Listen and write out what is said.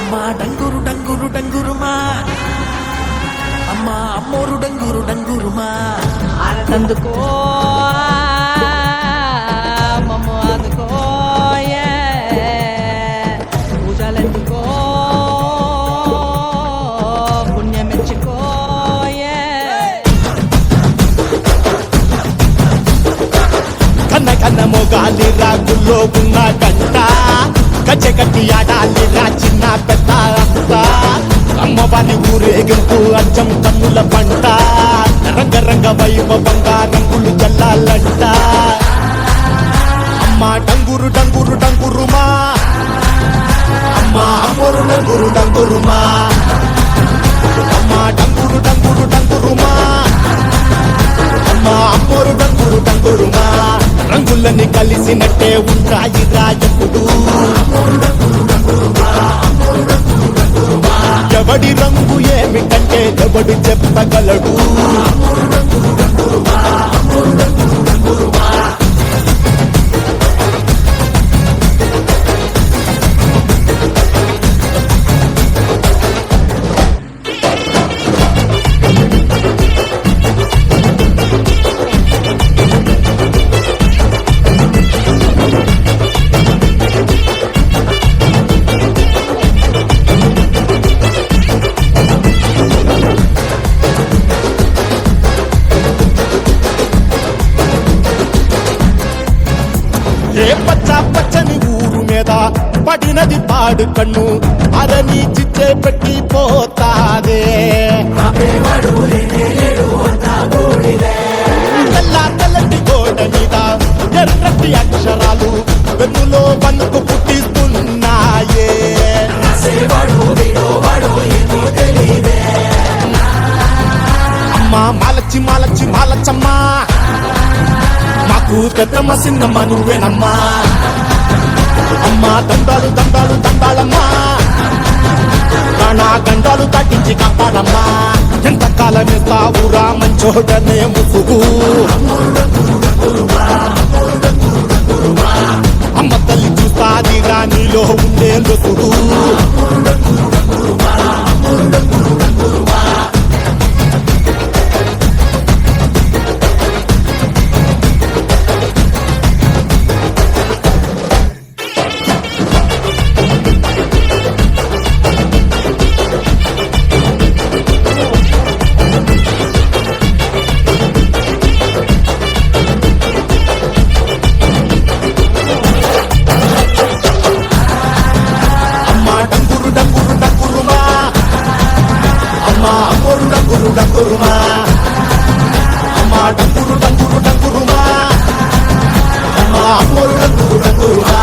అమ్మా డంగురు డంగురు డంగురుమా అమ్మా అమ్మోరు డంగురు డంగురుమా అందుకో మమ్మ అందుకో పూజలెందుకో పుణ్యమెచ్చుకో కన్న కన్న మొగాలి రాగుల్లో ఉన్న గంట కచ్చెకట్టి ఆడాలి రా చిన్న పెద్ద అంతా అమ్మవారి ఊరేగింపు అచ్చం కన్నుల పంట రంగరంగ వైభవంగా రంగులు జల్లాలంట అమ్మ డంగురు డంగురు డంగురుమా అమ్మ అమ్మోరు డంగురు డంగురుమా అమ్మ డంగురు డంగురు డంగురుమా అమ్మ అమ్మోరు డంగురు డంగురుమా రంగులని కలిసినట్టే ఉంటాయి రాజపుడు ఎవడి రంగు ఏమిటంటే ఎవడు చెప్పగలడు ఏ పచ్చ పచ్చని ఊరు మీద పడినది పాడు కన్ను అదని చిచ్చే పెట్టి పోతాదే తెల్ల తెల్లటి గోడ మీద ఎర్రటి అక్షరాలు వెన్నులో వణుకు పుట్టిస్తున్నాయే అమ్మా మాలచ్చి మాలచ్చి మాలచ్చమ్మా మాకు పెద్దమ్మ చిన్నమ్మ నువ్వేనమ్మా అమ్మా దండాలు దండాలు దండాలమ్మా ప్రాణా గండాలు తగ్గించి కాపాడమ్మా ఎంతకాలం ఇస్తావురా మంచోడనే ముసుగు అమ్మ తల్లి చూస్తాదిరా నీలో ఉండే లొసుగు డంగురుమా అమ్మా డంగురు డంగురు డంగురుమా అమ్మా అమ్మోరు డంగురు డంగురుమా